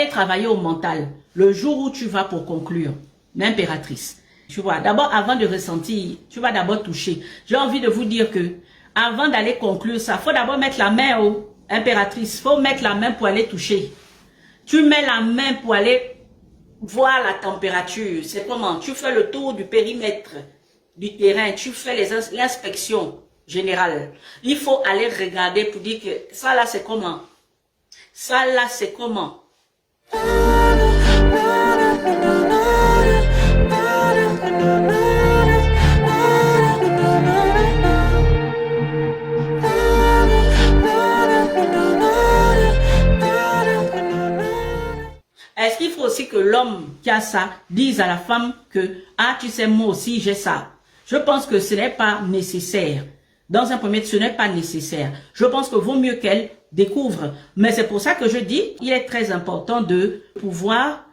Allez travailler au mental. Le jour où tu vas pour conclure, l'impératrice. Tu vois, d'abord, avant de ressentir, tu vas d'abord toucher. J'ai envie de vous dire que, avant d'aller conclure ça, faut d'abord mettre la main au impératrice. Faut mettre la main pour aller toucher. Tu mets la main pour aller voir la température. C'est comment? Tu fais le tour du périmètre du terrain. Tu fais l'inspection générale. Il faut aller regarder pour dire que ça là c'est comment? Ça là c'est comment? Est-ce qu'il faut aussi que l'homme qui a ça dise à la femme que « Ah, tu sais, moi aussi, j'ai ça ». Je pense que ce n'est pas nécessaire. Dans un premier temps, ce n'est pas nécessaire. Je pense que vaut mieux qu'elle découvre. Mais c'est pour ça que je dis, il est très important de pouvoir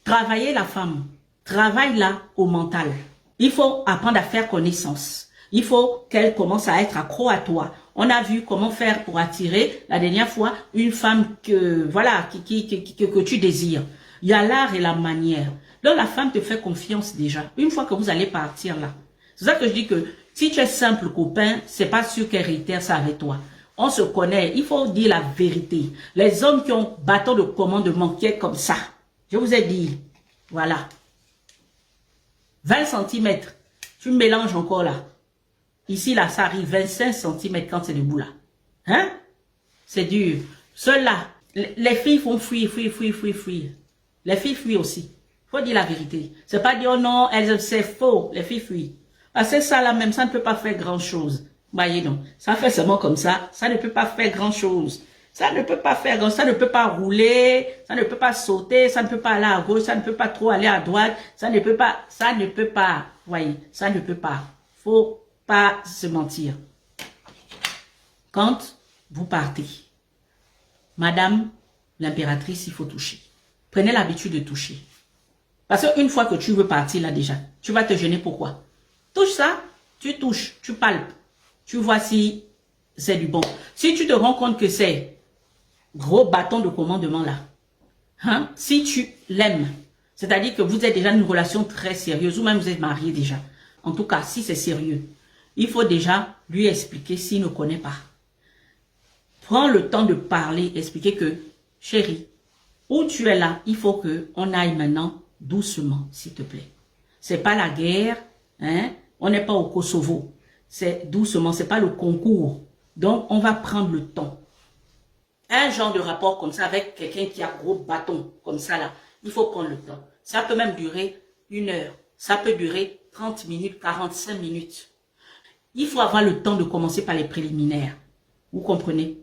travailler la femme. Travaille-la au mental. Il faut apprendre à faire connaissance. Il faut qu'elle commence à être accro à toi. On a vu comment faire pour attirer, la dernière fois, une femme que, voilà, que tu désires. Il y a l'art et la manière. Donc, la femme te fait confiance déjà. Une fois que vous allez partir là. C'est ça que je dis que si tu es simple copain, c'est pas sûr qu'elle réitère ça avec toi. On se connaît. Il faut dire la vérité. Les hommes qui ont bâton de commandement qui est comme ça. Je vous ai dit. Voilà. 20 centimètres. Tu mélanges encore là. Ici, là, ça arrive 25 cm quand c'est debout là. Hein? C'est dur. Ceux-là, les filles font fuir. Les filles fuient aussi. Faut dire la vérité. C'est pas dire, oh non, c'est faux. Les filles fuient. Parce que ça là même, ça ne peut pas faire grand-chose. Voyez donc, ça fait seulement comme ça. Ça ne peut pas faire grand-chose. Ça ne peut pas faire grand-chose. Ça ne peut pas rouler. Ça ne peut pas sauter. Ça ne peut pas aller à gauche. Ça ne peut pas trop aller à droite. Ça ne peut pas. Voyez, ça ne peut pas. Faut pas se mentir. Quand vous partez, Madame l'impératrice, il faut toucher. Prenez l'habitude de toucher. Parce qu'une fois que tu veux partir là déjà, tu vas te gêner. Pourquoi? Touche ça, tu touches, tu palpes. Tu vois si c'est du bon. Si tu te rends compte que c'est gros bâton de commandement là, hein, si tu l'aimes, c'est-à-dire que vous êtes déjà dans une relation très sérieuse ou même vous êtes marié déjà. En tout cas, si c'est sérieux, il faut déjà lui expliquer s'il ne connaît pas. Prends le temps de parler, expliquer que, chérie, où tu es là, il faut qu'on aille maintenant doucement, s'il te plaît. C'est pas la guerre, hein? On n'est pas au Kosovo. C'est doucement, c'est pas le concours. Donc, on va prendre le temps. Un genre de rapport comme ça avec quelqu'un qui a gros bâton, comme ça là, il faut prendre le temps. Ça peut même durer 1 heure. Ça peut durer 30 minutes, 45 minutes. Il faut avoir le temps de commencer par les préliminaires. Vous comprenez?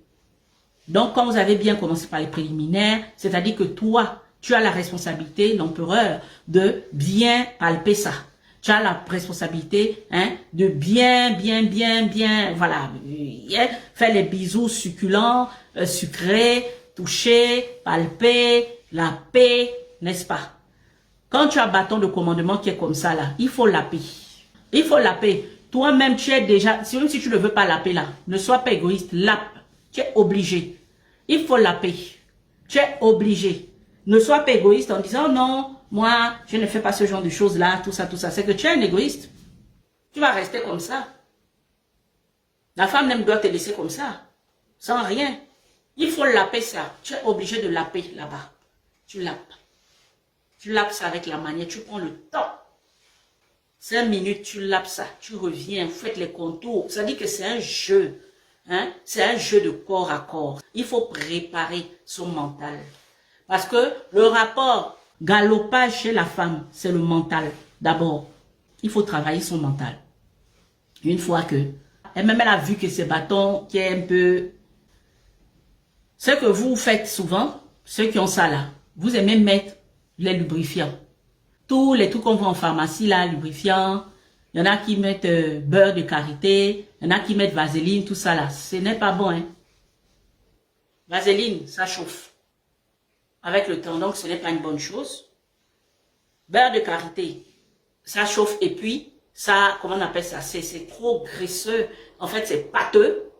Donc, quand vous avez bien commencé par les préliminaires, c'est-à-dire que toi, tu as la responsabilité, l'empereur, de bien palper ça. Tu as la responsabilité, hein, de bien, voilà, faire les bisous succulents, sucrés, toucher, palper, laper, n'est-ce pas? Quand tu as un bâton de commandement qui est comme ça là, il faut laper. Il faut laper. Toi-même, tu es déjà, même si tu ne veux pas laper là, ne sois pas égoïste, lape. Tu es obligé. Il faut laper. Tu es obligé. Ne sois pas égoïste en disant non, moi, je ne fais pas ce genre de choses là, tout ça. C'est que tu es un égoïste. Tu vas rester comme ça. La femme même doit te laisser comme ça, sans rien. Il faut laper ça. Tu es obligé de laper là-bas. Tu lapes. Tu lapes ça avec la manière. Tu prends le temps. 5 minutes, tu lapes ça. Tu reviens, vous faites les contours. Ça dit que c'est un jeu. Hein? C'est un jeu de corps à corps. Il faut préparer son mental. Parce que le rapport galopage chez la femme, c'est le mental. D'abord, il faut travailler son mental. Une fois que, elle a vu que ce bâton qui est un peu... Ce que vous faites souvent, ceux qui ont ça là, vous aimez mettre les lubrifiants. Tous les trucs qu'on voit en pharmacie là, lubrifiants, il y en a qui mettent beurre de karité, il y en a qui mettent vaseline, tout ça là. Ce n'est pas bon, hein. Vaseline, ça chauffe. Avec le temps, donc ce n'est pas une bonne chose. Beurre de karité, ça chauffe et puis, ça, comment on appelle ça? C'est trop graisseux. En fait, c'est pâteux.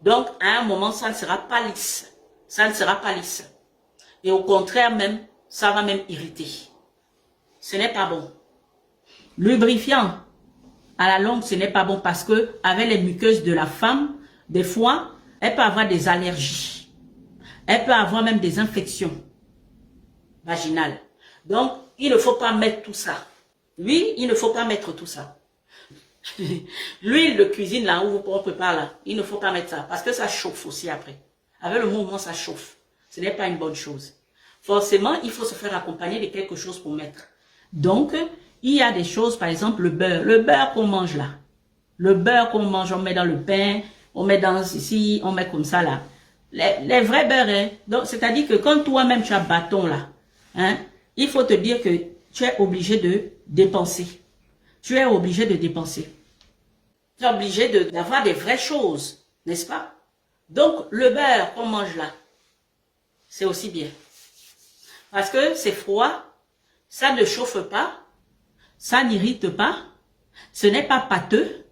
Donc, à un moment, ça ne sera pas lisse. Ça ne sera pas lisse. Et au contraire même, ça va même irriter. Ce n'est pas bon. Lubrifiant, à la longue, ce n'est pas bon parce que avec les muqueuses de la femme, des fois, elle peut avoir des allergies. Elle peut avoir même des infections vaginales. Donc, il ne faut pas mettre tout ça. Oui, il ne faut pas mettre tout ça. L'huile de cuisine, là où on prépare, là, il ne faut pas mettre ça parce que ça chauffe aussi après. Avec le mouvement, ça chauffe. Ce n'est pas une bonne chose. Forcément, il faut se faire accompagner de quelque chose pour mettre. Donc, il y a des choses, par exemple, le beurre. Le beurre qu'on mange là. Le beurre qu'on mange, on met dans le pain, on met dans ici, on met comme ça là. Les vrais beurres, hein. Donc, c'est-à-dire que quand toi-même tu as bâton là, hein, il faut te dire que tu es obligé de dépenser. Tu es obligé de dépenser. Tu es obligé d'avoir des vraies choses, n'est-ce pas? Donc, le beurre qu'on mange là, c'est aussi bien. Parce que c'est froid, ça ne chauffe pas, ça n'irrite pas, ce n'est pas pâteux,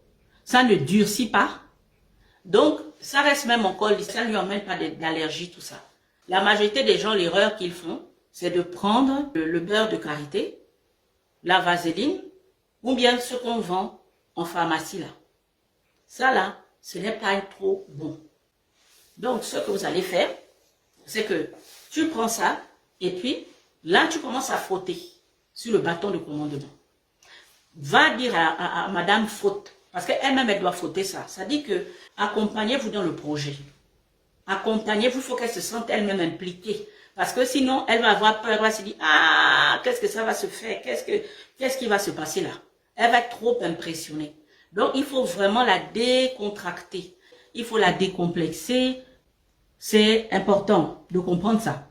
ça ne durcit pas. Donc, ça reste même encore, ça ne lui emmène pas d'allergie, tout ça. La majorité des gens, l'erreur qu'ils font, c'est de prendre le beurre de karité, la vaseline, ou bien ce qu'on vend en pharmacie là. Ça là, ce n'est pas trop bon. Donc, ce que vous allez faire, c'est que tu prends ça, et puis là, tu commences à frotter sur le bâton de commandement. Va dire à madame frotte, parce qu'elle-même, elle doit frotter ça. Ça dit que accompagnez-vous dans le projet. Accompagnez-vous, il faut qu'elle se sente elle-même impliquée. Parce que sinon, elle va avoir peur, elle va se dire, ah, qu'est-ce que ça va se faire? Qu'est-ce qui va se passer là? Elle va être trop impressionnée. Donc, il faut vraiment la décontracter. Il faut la décomplexer. C'est important de comprendre ça.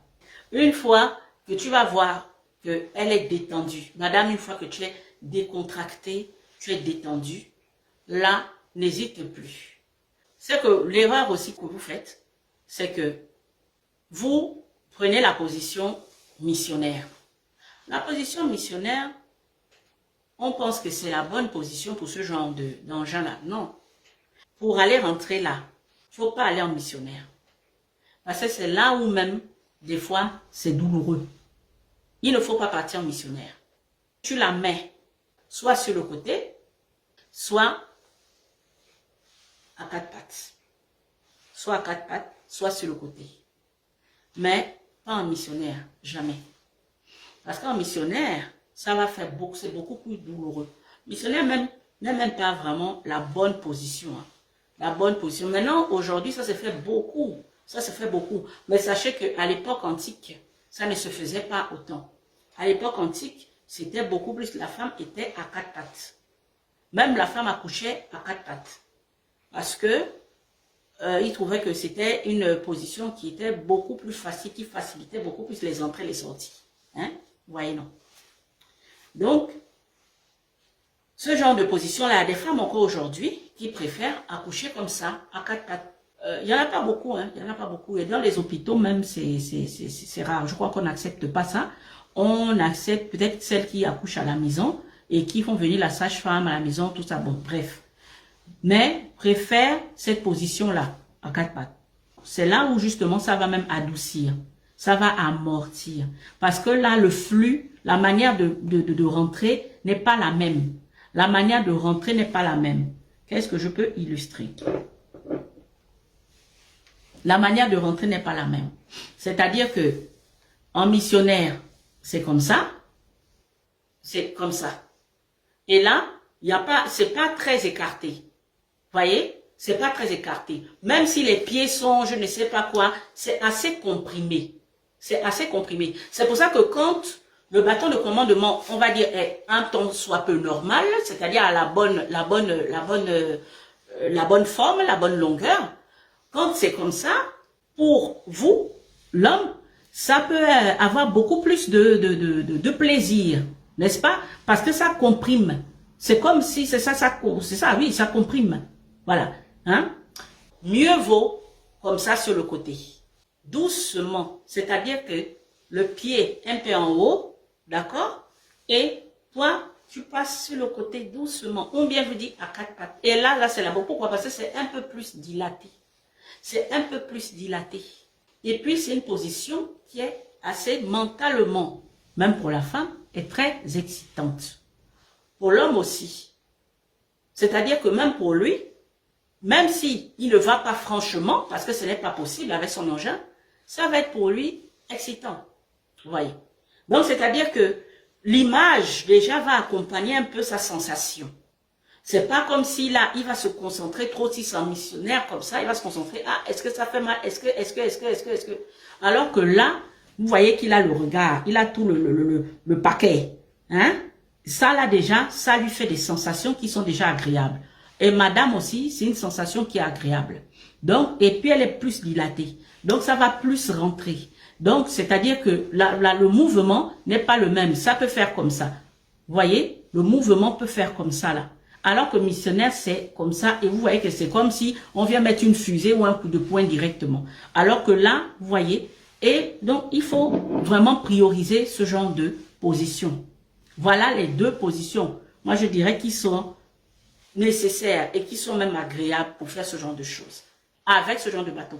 Une fois que tu vas voir qu'elle est détendue, madame, une fois que tu es décontractée, tu es détendue, là, n'hésite plus. C'est que l'erreur aussi que vous faites, c'est que vous prenez la position missionnaire. La position missionnaire, on pense que c'est la bonne position pour ce genre d'engin-là. Non. Pour aller rentrer là, il ne faut pas aller en missionnaire. Parce que c'est là où même, des fois, c'est douloureux. Il ne faut pas partir en missionnaire. Tu la mets soit sur le côté, soit à quatre pattes. Soit à quatre pattes, soit sur le côté. Mais pas en missionnaire, jamais. Parce qu'en missionnaire, ça va faire beaucoup, c'est beaucoup plus douloureux. Missionnaire même, n'est même pas vraiment la bonne position. Hein. La bonne position. Maintenant, aujourd'hui, ça se fait beaucoup. Ça se fait beaucoup. Mais sachez qu'à l'époque antique, ça ne se faisait pas autant. À l'époque antique, c'était beaucoup plus. La femme était à quatre pattes. Même la femme accouchait à quatre pattes. Parce que il trouvait que c'était une position qui était beaucoup plus facile, qui facilitait beaucoup plus les entrées et les sorties. Hein? Vous voyez, non? Donc, ce genre de position-là, il y a des femmes encore aujourd'hui qui préfèrent accoucher comme ça, à quatre pattes. Il n'y en a pas beaucoup, hein? Il n'y en a pas beaucoup. Et dans les hôpitaux même, c'est rare. Je crois qu'on n'accepte pas ça. On accepte peut-être celles qui accouchent à la maison et qui font venir la sage-femme à la maison, tout ça. Bon, bref. Mais préfère cette position-là, à quatre pattes. C'est là où justement ça va même adoucir. Ça va amortir. Parce que là, le flux, la manière de rentrer n'est pas la même. La manière de rentrer n'est pas la même. Qu'est-ce que je peux illustrer? La manière de rentrer n'est pas la même. C'est-à-dire que en missionnaire, c'est comme ça. C'est comme ça. Et là, il y a pas, c'est pas très écarté. Voyez? C'est pas très écarté. Même si les pieds sont, je ne sais pas quoi, c'est assez comprimé. C'est assez comprimé. C'est pour ça que quand le bâton de commandement, on va dire, est un temps soit peu normal, c'est-à-dire à la bonne forme, la bonne longueur, quand c'est comme ça, pour vous, l'homme, ça peut avoir beaucoup plus de plaisir, n'est-ce pas? Parce que ça comprime. C'est comme si, c'est ça, oui, ça comprime. Voilà. Hein? Mieux vaut comme ça sur le côté. Doucement. C'est-à-dire que le pied un peu en haut, d'accord? Et toi, tu passes sur le côté doucement. On bien vous dit à quatre pattes. Et là, c'est là-bas. Pourquoi? Parce que c'est un peu plus dilaté. C'est un peu plus dilaté. Et puis, c'est une position qui est assez mentalement, même pour la femme, est très excitante. Pour l'homme aussi. C'est-à-dire que même pour lui, même si il ne va pas franchement, parce que ce n'est pas possible avec son engin, ça va être pour lui excitant. Vous voyez. Donc, c'est-à-dire que l'image, déjà, va accompagner un peu sa sensation. C'est pas comme si là, il va se concentrer trop, si c'est un missionnaire comme ça, il va se concentrer, ah, est-ce que ça fait mal, est-ce que. Alors que là, vous voyez qu'il a le regard, il a tout le paquet. Hein? Ça, là, déjà, ça lui fait des sensations qui sont déjà agréables. Et madame aussi, c'est une sensation qui est agréable. Donc, et puis elle est plus dilatée. Donc, ça va plus rentrer. Donc, c'est-à-dire que le mouvement n'est pas le même. Ça peut faire comme ça. Vous voyez? Le mouvement peut faire comme ça, là. Alors que missionnaire, c'est comme ça. Et vous voyez que c'est comme si on vient mettre une fusée ou un coup de poing directement. Alors que là, vous voyez. Et donc, il faut vraiment prioriser ce genre de position. Voilà les deux positions. Moi, je dirais qu'ils sont nécessaires et qui sont même agréables pour faire ce genre de choses. Avec ce genre de bateau.